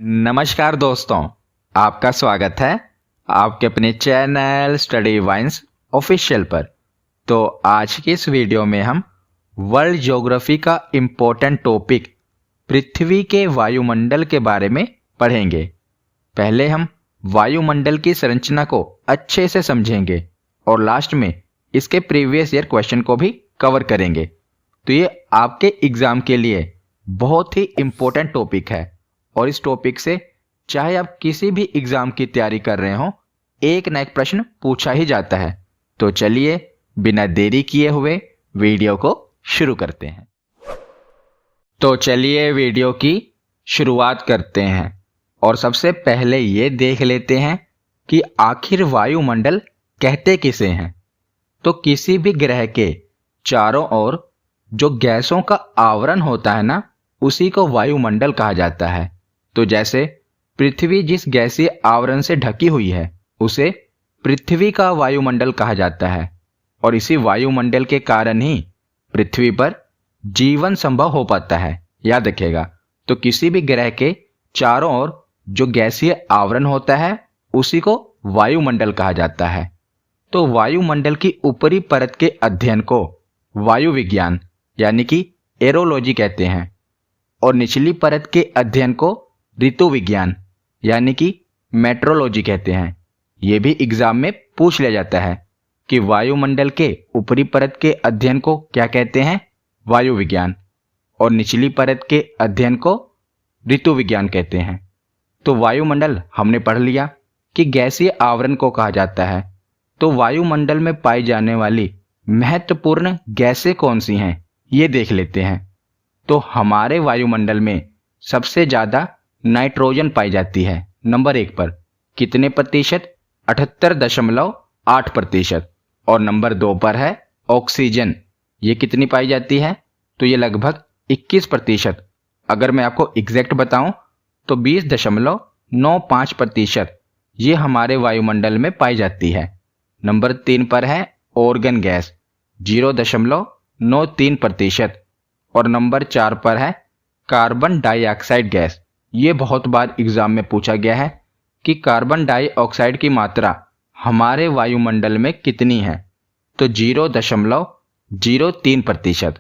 नमस्कार दोस्तों, आपका स्वागत है आपके अपने चैनल स्टडी वाइन्स ऑफिशियल पर। तो आज की इस वीडियो में हम वर्ल्ड ज्योग्राफी का इम्पोर्टेंट टॉपिक पृथ्वी के वायुमंडल के बारे में पढ़ेंगे। पहले हम वायुमंडल की संरचना को अच्छे से समझेंगे और लास्ट में इसके प्रीवियस ईयर क्वेश्चन को भी कवर करेंगे। तो ये आपके एग्जाम के लिए बहुत ही इम्पोर्टेंट टॉपिक है और इस टॉपिक से चाहे आप किसी भी एग्जाम की तैयारी कर रहे हो, एक न एक प्रश्न पूछा ही जाता है। तो चलिए बिना देरी किए हुए वीडियो को शुरू करते हैं। तो चलिए वीडियो की शुरुआत करते हैं और सबसे पहले ये देख लेते हैं कि आखिर वायुमंडल कहते किसे हैं। तो किसी भी ग्रह के चारों ओर जो गैसों का आवरण होता है ना, उसी को वायुमंडल कहा जाता है। तो जैसे पृथ्वी जिस गैसीय आवरण से ढकी हुई है उसे पृथ्वी का वायुमंडल कहा जाता है और इसी वायुमंडल के कारण ही पृथ्वी पर जीवन संभव हो पाता है। याद रखिएगा, तो किसी भी ग्रह के चारों ओर जो गैसीय आवरण होता है उसी को वायुमंडल कहा जाता है। तो वायुमंडल की ऊपरी परत के अध्ययन को वायु विज्ञान यानी कि एरोलॉजी कहते हैं और निचली परत के अध्ययन को ऋतु विज्ञान यानी कि मेट्रोलॉजी कहते हैं। यह भी एग्जाम में पूछ लिया जाता है कि वायुमंडल के ऊपरी परत के अध्ययन को क्या कहते हैं, वायु विज्ञान, और निचली परत के अध्ययन को ऋतु विज्ञान कहते हैं। तो वायुमंडल हमने पढ़ लिया कि गैसीय आवरण को कहा जाता है। तो वायुमंडल में पाई जाने वाली महत्वपूर्ण गैसें कौन सी हैं, ये देख लेते हैं। तो हमारे वायुमंडल में सबसे ज्यादा नाइट्रोजन पाई जाती है नंबर 1 पर। कितने प्रतिशत? 78.8%। और नंबर 2 पर है ऑक्सीजन। ये कितनी पाई जाती है? तो ये लगभग 21%। अगर मैं आपको एग्जैक्ट बताऊं तो 20.95% ये हमारे वायुमंडल में पाई जाती है। नंबर 3 पर है ऑर्गन गैस 0.93%। और नंबर 4 पर है कार्बन डाइऑक्साइड गैस। ये बहुत बार एग्जाम में पूछा गया है कि कार्बन डाइऑक्साइड की मात्रा हमारे वायुमंडल में कितनी है। तो 0.03%।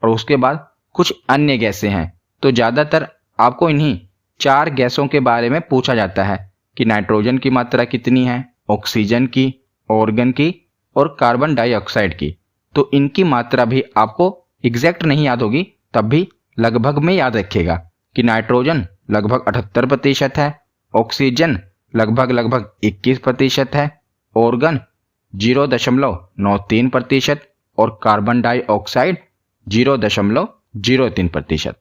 और उसके बाद कुछ अन्य गैसें हैं। तो ज़्यादातर आपको इन्हीं 4 गैसों के बारे में पूछा जाता है कि नाइट्रोजन की मात्रा कितनी है, ऑक्सीजन की, ऑर्गन की और कार्बन डाइऑक्साइड की। तो इनकी मात्रा भी आपको एग्जैक्ट नहीं याद होगी, तब भी लगभग में याद रखिएगा कि नाइट्रोजन लगभग 78% है, ऑक्सीजन लगभग 21% है, ऑर्गन 0.93% और कार्बन डाइऑक्साइड 0.03%।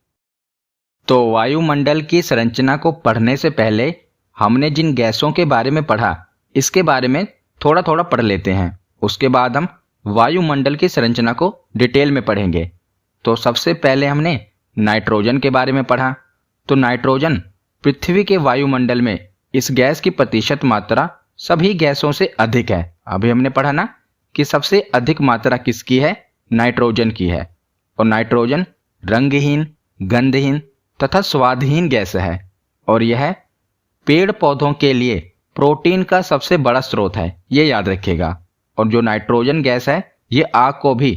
तो वायुमंडल की संरचना को पढ़ने से पहले हमने जिन गैसों के बारे में पढ़ा, इसके बारे में थोड़ा थोड़ा पढ़ लेते हैं। उसके बाद हम वायुमंडल की संरचना को डिटेल में पढ़ेंगे। तो सबसे पहले हमने नाइट्रोजन के बारे में पढ़ा। तो नाइट्रोजन पृथ्वी के वायुमंडल में इस गैस की प्रतिशत मात्रा सभी गैसों से अधिक है। अभी हमने पढ़ा ना कि सबसे अधिक मात्रा किसकी है, नाइट्रोजन की है। और नाइट्रोजन रंगहीन, गंधहीन तथा स्वादहीन गैस है और यह पेड़ पौधों के लिए प्रोटीन का सबसे बड़ा स्रोत है, ये याद रखिएगा। और जो नाइट्रोजन गैस है ये आग को भी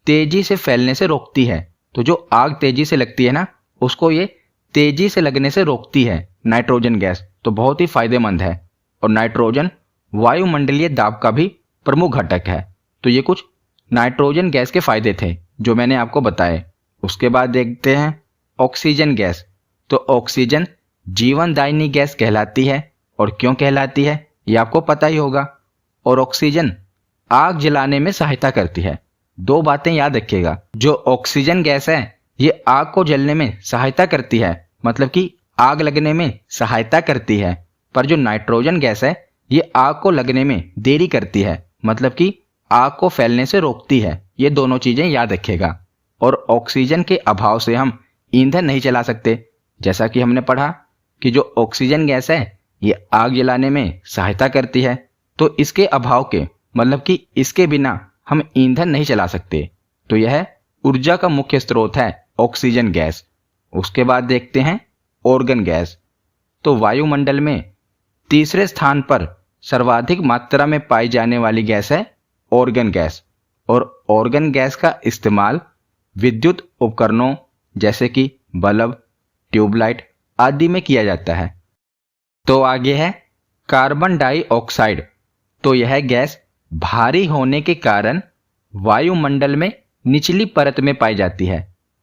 तेजी से फैलने से रोकती है। तो जो आग तेजी से लगती है ना, उसको ये तेजी से लगने से रोकती है नाइट्रोजन गैस। तो बहुत ही फायदेमंद है। और नाइट्रोजन वायुमंडलीय दाब का भी प्रमुख घटक है। तो ये कुछ नाइट्रोजन गैस के फायदे थे जो मैंने आपको बताए। उसके बाद देखते हैं ऑक्सीजन गैस। तो ऑक्सीजन जीवनदायिनी गैस कहलाती है। और क्यों कहलाती है ये आपको पता ही होगा। और ऑक्सीजन आग जलाने में सहायता करती है। 2 बातें याद रखिएगा, जो ऑक्सीजन गैस है ये आग को जलने में सहायता करती है, मतलब कि आग लगने में सहायता करती है। पर जो नाइट्रोजन गैस है ये आग को लगने में देरी करती है, मतलब कि आग को फैलने से रोकती है। ये दोनों चीजें याद रखिएगा। और ऑक्सीजन के अभाव से हम ईंधन नहीं जला सकते। जैसा कि हमने पढ़ा कि जो ऑक्सीजन गैस है ये आग जलाने में सहायता करती है। तो इसके अभाव के मतलब कि इसके बिना हम ईंधन नहीं चला सकते। तो यह ऊर्जा का मुख्य स्रोत है ऑक्सीजन गैस। उसके बाद देखते हैं ऑर्गन गैस। तो वायुमंडल में तीसरे स्थान पर सर्वाधिक मात्रा में पाई जाने वाली गैस है ऑर्गन गैस। और ऑर्गन गैस का इस्तेमाल विद्युत उपकरणों जैसे कि बल्ब, ट्यूबलाइट आदि में किया जाता है। तो आगे है कार्बन डाइऑक्साइड। तो यह गैस भारी होने के कारण वायुमंडल में निचली परत में पाई जाती है।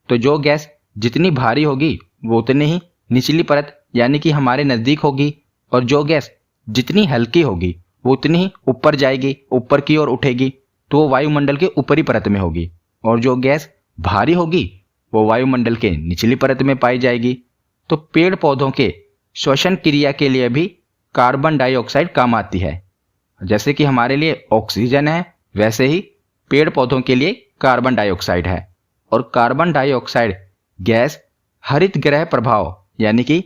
तो जो गैस जितनी भारी होगी वो उतनी ही निचली परत यानी कि हमारे नज़दीक होगी, और जो गैस जितनी हल्की होगी वो उतनी ही ऊपर जाएगी, ऊपर की ओर उठेगी, तो वो वायुमंडल के ऊपरी परत में होगी। और जो गैस भारी होगी वो वायुमंडल के निचली परत में पाई जाएगी। तो पेड़ पौधों के श्वसन क्रिया के लिए भी कार्बन डाइऑक्साइड काम आती है। जैसे कि हमारे लिए ऑक्सीजन है, वैसे ही पेड़ पौधों के लिए कार्बन डाइऑक्साइड है। और कार्बन डाइऑक्साइड गैस हरित गृह प्रभाव यानी कि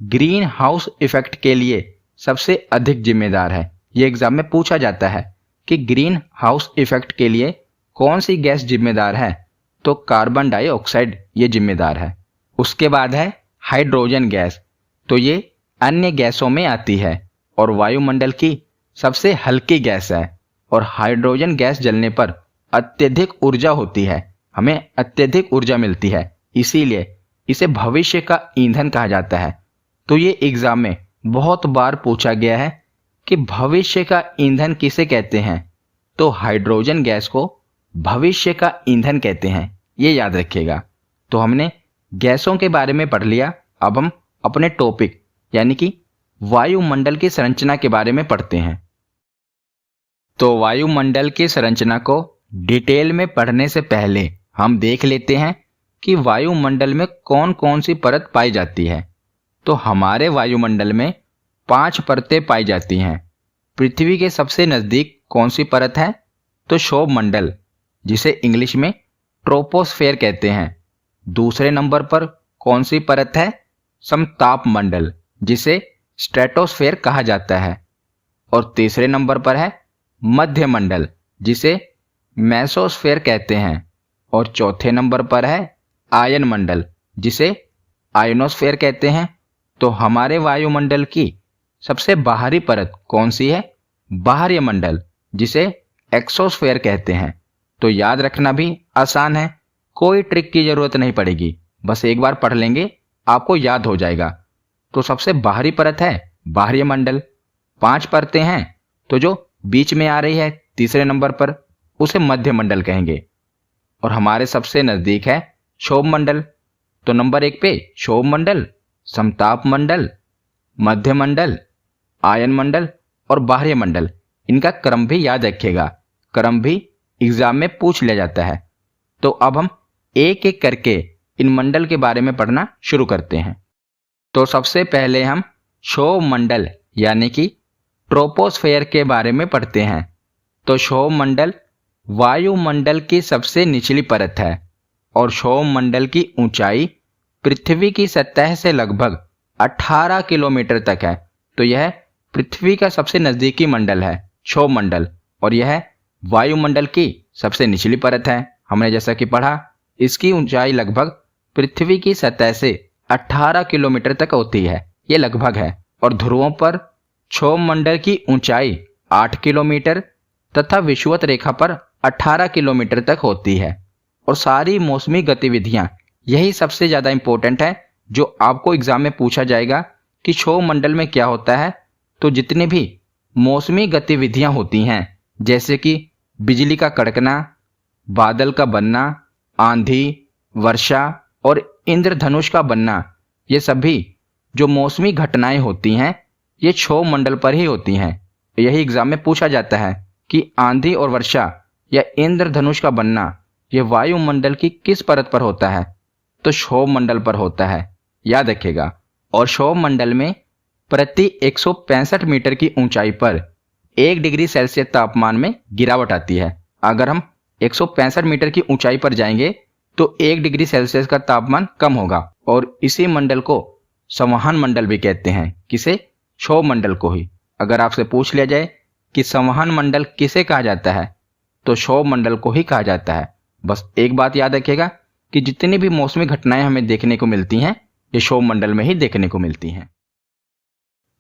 ग्रीन हाउस इफेक्ट के लिए सबसे अधिक जिम्मेदार है। ये एग्जाम में पूछा जाता है कि ग्रीन हाउस इफेक्ट के लिए कौन सी गैस जिम्मेदार है, तो कार्बन डाइऑक्साइड ये जिम्मेदार है। उसके बाद है हाइड्रोजन गैस। तो ये अन्य गैसों में आती है और वायुमंडल की सबसे हल्की गैस है। और हाइड्रोजन गैस जलने पर अत्यधिक ऊर्जा होती है, हमें अत्यधिक ऊर्जा मिलती है, इसीलिए इसे भविष्य का ईंधन कहा जाता है। तो ये एग्जाम में बहुत बार पूछा गया है कि भविष्य का ईंधन किसे कहते हैं, तो हाइड्रोजन गैस को भविष्य का ईंधन कहते हैं, ये याद रखिएगा। तो हमने गैसों के बारे में पढ़ लिया। अब हम अपने टॉपिक यानी कि वायुमंडल की संरचना के बारे में पढ़ते हैं। तो वायुमंडल की संरचना को डिटेल में पढ़ने से पहले हम देख लेते हैं कि वायुमंडल में कौन कौन सी परत पाई जाती है। तो हमारे वायुमंडल में 5 परतें पाई जाती हैं। पृथ्वी के सबसे नज़दीक कौन सी परत है, तो क्षोभ मंडल, जिसे इंग्लिश में ट्रोपोस्फेयर कहते हैं। दूसरे नंबर पर कौन सी परत है, समताप मंडल, जिसे स्ट्रेटोस्फेयर कहा जाता है। और तीसरे नंबर पर है मध्य मंडल, जिसे मेसोस्फेयर कहते हैं। और चौथे नंबर पर है आयन मंडल, जिसे आयनोस्फेयर कहते हैं। तो हमारे वायुमंडल की सबसे बाहरी परत कौन सी है, बाहरी मंडल, जिसे एक्सोस्फेयर कहते हैं। तो याद रखना भी आसान है, कोई ट्रिक की जरूरत नहीं पड़ेगी, बस एक बार पढ़ लेंगे आपको याद हो जाएगा। तो सबसे बाहरी परत है बाहरी मंडल। 5 परतें हैं, तो जो बीच में आ रही है तीसरे नंबर पर उसे मध्य मंडल कहेंगे। और हमारे सबसे नजदीक है क्षोभ मंडल। तो नंबर 1 पे क्षोभ मंडल, समताप मंडल, मध्य मंडल, आयन मंडल और बाह्य मंडल। इनका क्रम भी याद रखिएगा, क्रम भी एग्जाम में पूछ लिया जाता है। तो अब हम एक एक करके इन मंडल के बारे में पढ़ना शुरू करते हैं। तो सबसे पहले हम क्षोभ मंडल यानी कि ट्रोपोस्फेयर के बारे में पढ़ते हैं। तो क्षोभ मंडल वायुमंडल की सबसे निचली परत है और क्षोभ मंडल की ऊंचाई पृथ्वी की सतह से लगभग 18 किलोमीटर तक है। तो यह पृथ्वी का सबसे नजदीकी मंडल है क्षोभ मंडल, और यह वायुमंडल की सबसे निचली परत है। हमने जैसा कि पढ़ा, इसकी ऊंचाई लगभग पृथ्वी की सतह से 18 किलोमीटर तक होती है, ये लगभग है। और ध्रुवों पर क्षोभ मंडल की ऊंचाई 8 किलोमीटर तथा विषुवत रेखा पर 18 किलोमीटर तक होती है। और सारी मौसमी गतिविधियां, यही सबसे ज्यादा इंपॉर्टेंट है जो आपको एग्जाम में पूछा जाएगा कि क्षोभ मंडल में क्या होता है। तो जितनी भी मौसमी गतिविधियां होती हैं, जैसे कि बिजली का कड़कना, बादल का बनना, आंधी, वर्षा और इंद्रधनुष का बनना, ये सभी जो मौसमी घटनाएं होती हैं ये क्षोभ मंडल पर ही होती हैं। यही एग्जाम में पूछा जाता है कि आंधी और वर्षा या इंद्रधनुष का बनना ये वायुमंडल की किस परत पर होता है, तो क्षोभ मंडल पर होता है, याद रखिएगा। और क्षोभ मंडल में प्रति 165 मीटर की ऊंचाई पर 1 डिग्री सेल्सियस तापमान में गिरावट आती है। अगर हम 165 मीटर की ऊंचाई पर जाएंगे तो 1 डिग्री सेल्सियस का तापमान कम होगा। और इसी मंडल को संवहन मंडल भी कहते हैं। किसे? क्षोभ मंडल को ही। अगर आपसे पूछ लिया जाए कि संवहन मंडल किसे कहा जाता है, तो क्षोभ मंडल को ही कहा जाता है। बस एक बात याद रखिएगा कि जितनी भी मौसमी घटनाएं हमें देखने को मिलती हैं ये क्षोभ मंडल में ही देखने को मिलती हैं।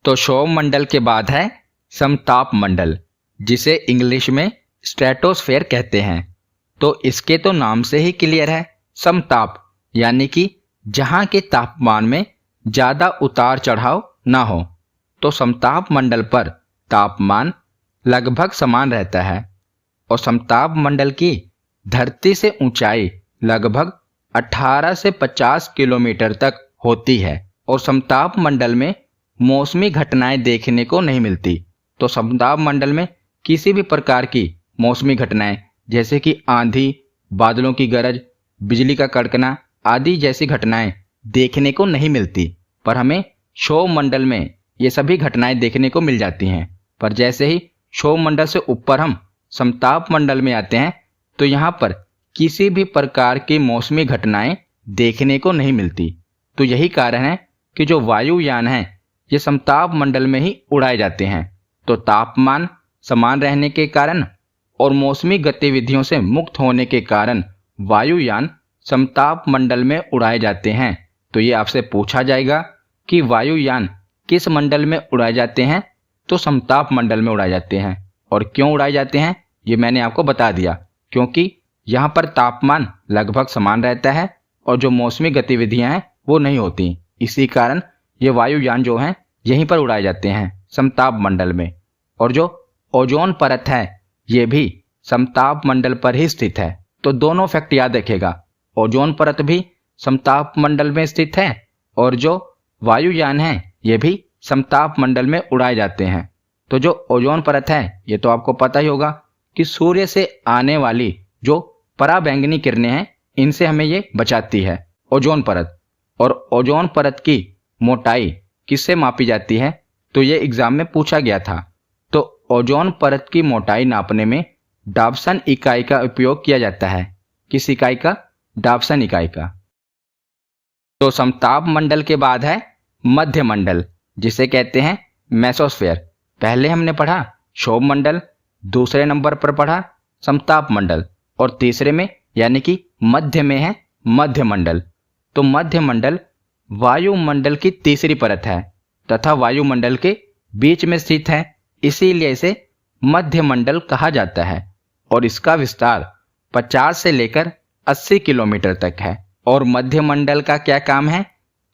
तो क्षोभ मंडल के बाद है समताप मंडल, जिसे इंग्लिश में स्ट्रेटोस्फेयर कहते हैं। तो इसके तो नाम से ही क्लियर है, समताप यानी कि जहां के तापमान में ज्यादा उतार चढ़ाव ना हो। तो समताप मंडल पर तापमान लगभग समान रहता है और समताप मंडल की धरती से ऊंचाई लगभग 18 से 50 किलोमीटर तक होती है और समताप मंडल में मौसमी घटनाएं देखने को नहीं मिलती। तो समताप मंडल में किसी भी प्रकार की मौसमी घटनाएं जैसे कि आंधी, बादलों की गरज, बिजली का कड़कना आदि जैसी घटनाएं देखने को नहीं मिलती, पर हमें क्षोभ मंडल में ये सभी घटनाएं देखने को मिल जाती हैं। पर जैसे ही क्षोभ मंडल से ऊपर हम समताप मंडल में आते हैं तो यहाँ पर किसी भी प्रकार की मौसमी घटनाएं देखने को नहीं मिलती। तो यही कारण है कि जो वायुयान हैं ये समताप मंडल में ही उड़ाए जाते हैं। तो तापमान समान रहने के कारण और मौसमी गतिविधियों से मुक्त होने के कारण वायुयान समताप मंडल में उड़ाए जाते हैं। तो ये आपसे पूछा जाएगा कि वायुयान किस मंडल में उड़ाए जाते हैं, तो समताप मंडल में उड़ाए जाते हैं। और क्यों उड़ाए जाते हैं ये मैंने आपको बता दिया, क्योंकि यहाँ पर तापमान लगभग समान रहता है और जो मौसमी गतिविधियां हैं वो नहीं होती। इसी कारण ये वायुयान जो हैं यहीं पर उड़ाए जाते हैं समताप मंडल में। और जो ओजोन परत है ये भी समताप मंडल पर ही स्थित है। तो दोनों फैक्ट याद रखिएगा, ओजोन परत भी समताप मंडल में स्थित है और जो वायुयान है ये भी समताप मंडल में उड़ाए जाते हैं। तो जो ओजोन परत है ये तो आपको पता ही होगा कि सूर्य से आने वाली जो पराबैंगनी किरणें हैं इनसे हमें ये बचाती है ओजोन परत। और ओजोन परत की मोटाई किससे मापी जाती है, तो ये एग्जाम में पूछा गया था। तो ओजोन परत की मोटाई नापने में डाप्सन इकाई का उपयोग किया जाता है। किस इकाई का? डाप्सन इकाई का। तो समताप मंडल के बाद है मध्य मंडल, जिसे कहते हैं मेसोस्फेयर। पहले हमने पढ़ा क्षोभ मंडल, दूसरे नंबर पर पढ़ा समताप मंडल और तीसरे में यानी कि मध्य में है मध्य मंडल। तो मध्य मंडल वायुमंडल की तीसरी परत है तथा वायुमंडल के बीच में स्थित है, इसीलिए इसे मध्य मंडल कहा जाता है। और इसका विस्तार 50 से लेकर 80 किलोमीटर तक है। और मध्य मंडल का क्या काम है,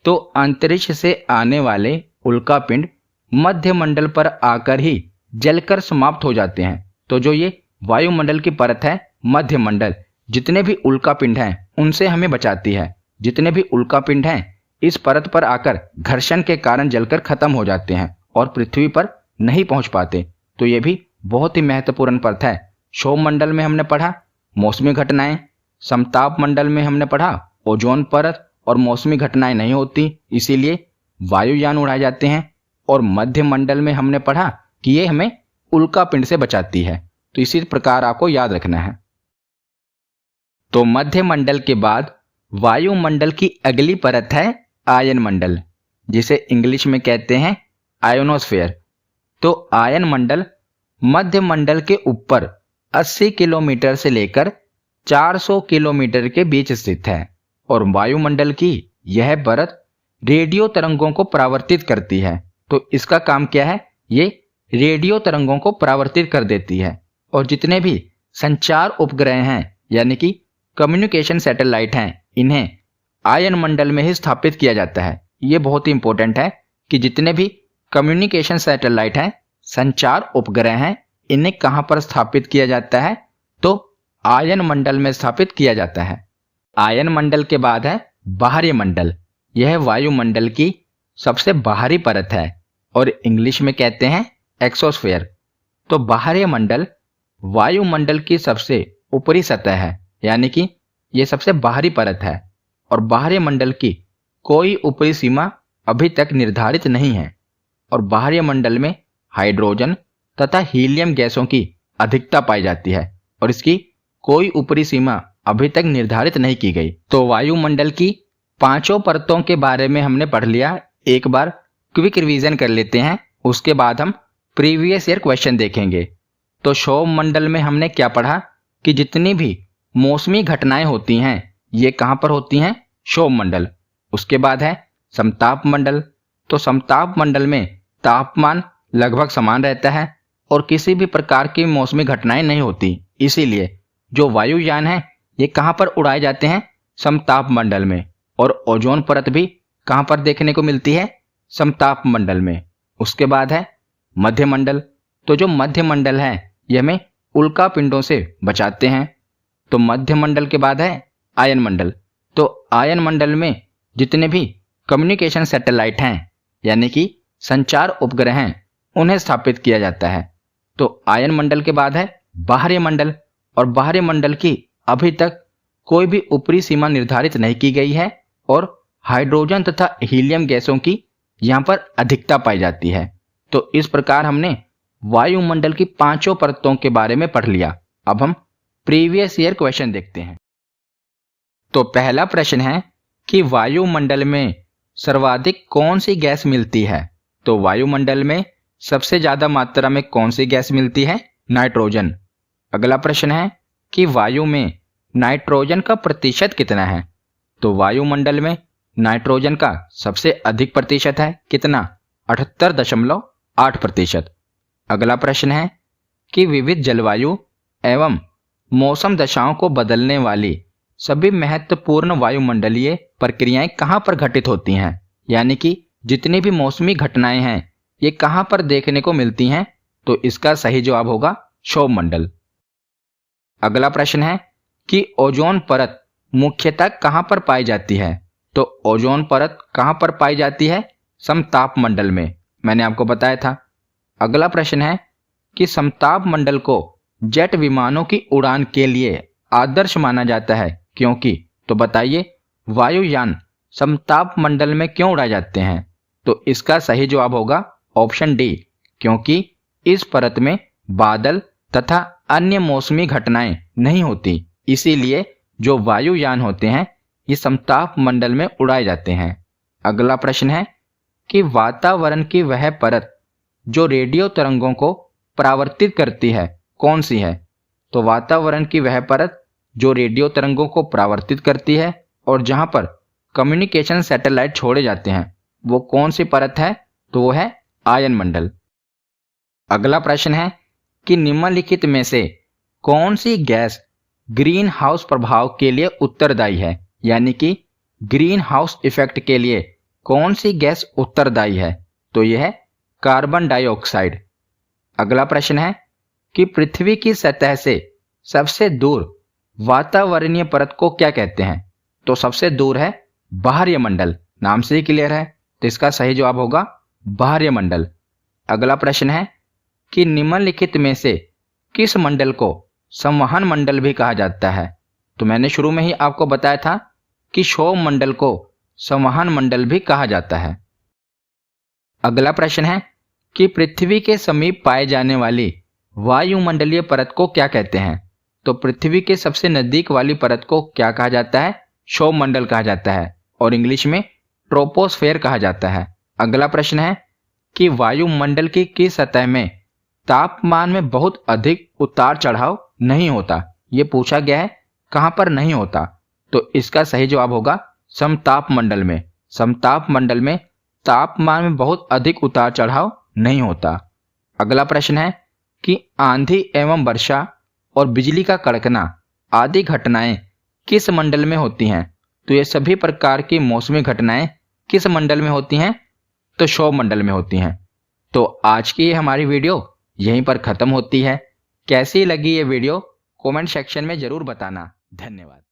तो अंतरिक्ष से आने वाले उल्कापिंड मध्य मंडल पर आकर ही जलकर समाप्त हो जाते हैं। तो जो ये वायुमंडल की परत है मध्य मंडल, जितने भी उल्कापिंड हैं उनसे हमें बचाती है। जितने भी उल्कापिंड हैं इस परत पर आकर घर्षण के कारण जलकर खत्म हो जाते हैं और पृथ्वी पर नहीं पहुंच पाते। तो ये भी बहुत ही महत्वपूर्ण परत है। क्षोभ मंडल में हमने पढ़ा मौसमी घटनाएं, समताप मंडल में हमने पढ़ा ओजोन परत और मौसमी घटनाएं नहीं होती, इसीलिए वायुयान उड़ाए जाते हैं। और मध्य मंडल में हमने पढ़ा कि ये हमें उल्कापिंड से बचाती है। तो इसी प्रकार आपको याद रखना है। तो मध्य मंडल के बाद वायुमंडल की अगली परत है आयन मंडल, जिसे इंग्लिश में कहते हैं आयोनोस्फेयर। तो आयन मंडल मध्य मंडल के ऊपर 80 किलोमीटर से लेकर 400 किलोमीटर के बीच स्थित है। और वायुमंडल की यह परत रेडियो तरंगों को परावर्तित करती है। तो इसका काम क्या है, ये रेडियो तरंगों को परावर्तित कर देती है। और जितने भी संचार उपग्रह हैं यानी कि कम्युनिकेशन सैटेलाइट हैं, इन्हें आयन मंडल में ही स्थापित किया जाता है। ये बहुत ही इंपॉर्टेंट है कि जितने भी कम्युनिकेशन सैटेलाइट हैं, संचार उपग्रह हैं, इन्हें कहां पर स्थापित किया जाता है, तो आयन मंडल में स्थापित किया जाता है। आयन मंडल के बाद है बाहरी मंडल। यह वायुमंडल की सबसे बाहरी परत है और इंग्लिश में कहते हैं एक्सोस्फेयर। तो बाहरी मंडल वायुमंडल की सबसे ऊपरी सतह है, यानी कि यह सबसे बाहरी परत है। और बाहरी मंडल की कोई ऊपरी सीमा अभी तक निर्धारित नहीं है। और बाहरी मंडल में हाइड्रोजन तथा हीलियम गैसों की अधिकता पाई जाती है और इसकी कोई ऊपरी सीमा अभी तक निर्धारित नहीं की गई। तो वायुमंडल की पांचों परतों के बारे में हमने पढ़ लिया। एक बार क्विक रिवीजन कर लेते हैं, उसके बाद हम प्रीवियस ईयर क्वेश्चन देखेंगे। तो क्षोभ मंडल में हमने क्या पढ़ा कि जितनी भी मौसमी घटनाएं होती हैं ये कहां पर होती हैं, क्षोभ मंडल। उसके बाद है समताप मंडल। तो समताप मंडल में तापमान लगभग समान रहता है और किसी भी प्रकार की मौसमी घटनाएं नहीं होती। इसीलिए जो वायुयान है ये कहाँ पर उड़ाए जाते हैं? समताप मंडल में। और ओजोन परत भी कहाँ पर देखने को मिलती है? समताप मंडल में। उसके बाद है मध्य मंडल। तो जो मध्य मंडल है ये हमें उल्का पिंडों से बचाते हैं। तो मध्य मंडल के बाद है आयन मंडल। तो आयन मंडल में जितने भी कम्युनिकेशन सैटेलाइट हैं यानी कि संचार उपग्रह हैं उन्हें स्थापित किया जाता है। तो आयन मंडल के बाद है बाहरी मंडल। और बाहरी मंडल की अभी तक कोई भी ऊपरी सीमा निर्धारित नहीं की गई है और हाइड्रोजन तथा हीलियम गैसों की यहाँ पर अधिकता पाई जाती है। तो इस प्रकार हमने वायुमंडल की पांचों परतों के बारे में पढ़ लिया। अब हम प्रीवियस ईयर क्वेश्चन देखते हैं। तो पहला प्रश्न है कि वायुमंडल में सर्वाधिक कौन सी गैस मिलती है? तो वायुमंडल में सबसे ज्यादा मात्रा में कौन सी गैस मिलती है? नाइट्रोजन। अगला प्रश्न है कि वायु में नाइट्रोजन का प्रतिशत कितना है? तो वायुमंडल में नाइट्रोजन का सबसे अधिक प्रतिशत है, कितना? 78.8%। अगला प्रश्न है कि विविध जलवायु एवं मौसम दशाओं को बदलने वाली सभी महत्वपूर्ण वायुमंडलीय प्रक्रियाएं कहां पर घटित होती हैं? यानी कि जितनी भी मौसमी घटनाएं हैं ये कहां पर देखने को मिलती हैं? तो इसका सही जवाब होगा क्षोभ मंडल। अगला प्रश्न है कि ओजोन परत मुख्यतः कहां पर पाई जाती है? तो ओजोन परत कहां पर पाई जाती है? समताप मंडल में, मैंने आपको बताया था। अगला प्रश्न है कि समताप मंडल को जेट विमानों की उड़ान के लिए आदर्श माना जाता है, क्योंकि? तो बताइए वायुयान समताप मंडल में क्यों उड़ाए जाते हैं? तो इसका सही जवाब होगा ऑप्शन डी, क्योंकि इस परत में बादल तथा अन्य मौसमी घटनाएं नहीं होती। इसीलिए जो वायुयान होते हैं ये समताप मंडल में उड़ाए जाते हैं। अगला प्रश्न है कि वातावरण की वह परत जो रेडियो तरंगों को परावर्तित करती है कौन सी है? तो वातावरण की वह परत जो रेडियो तरंगों को परावर्तित करती है और जहां पर कम्युनिकेशन सैटेलाइट छोड़े जाते हैं वो कौन सी परत है? तो वो है आयन मंडल। अगला प्रश्न है कि निम्नलिखित में से कौन सी गैस ग्रीन हाउस प्रभाव के लिए उत्तरदायी है? यानी कि ग्रीन हाउस इफेक्ट के लिए कौन सी गैस उत्तरदायी है? तो यह है कार्बन डाइऑक्साइड। अगला प्रश्न है कि पृथ्वी की सतह से सबसे दूर वातावरणीय परत को क्या कहते हैं? तो सबसे दूर है बाहरी मंडल, नाम से ही क्लियर है, तो इसका सही जवाब होगा बाहरी मंडल। अगला प्रश्न है कि निम्नलिखित में से किस मंडल को संवहन मंडल भी कहा जाता है? तो मैंने शुरू में ही आपको बताया था कि क्षोभ मंडल को संवहन मंडल भी कहा जाता है। अगला प्रश्न है कि पृथ्वी के समीप पाए जाने वाली वायुमंडलीय परत को क्या कहते हैं? तो पृथ्वी के सबसे नजदीक वाली परत को क्या कहा जाता है? क्षोभ मंडल कहा जाता है और इंग्लिश में ट्रोपोस्फेयर कहा जाता है। अगला प्रश्न है कि वायुमंडल की किस सतह में तापमान में बहुत अधिक उतार चढ़ाव नहीं होता? ये पूछा गया है कहां पर नहीं होता? तो इसका सही जवाब होगा समताप मंडल में। समताप मंडल में तापमान में बहुत अधिक उतार चढ़ाव नहीं होता। अगला प्रश्न है कि आंधी एवं वर्षा और बिजली का कड़कना आदि घटनाएं किस मंडल में होती हैं? तो ये सभी प्रकार की मौसमी घटनाएं किस मंडल में होती हैं? तो क्षोभ मंडल में होती हैं। तो आज की ये हमारी वीडियो यहीं पर खत्म होती है। कैसी लगी ये वीडियो कमेंट सेक्शन में जरूर बताना। धन्यवाद।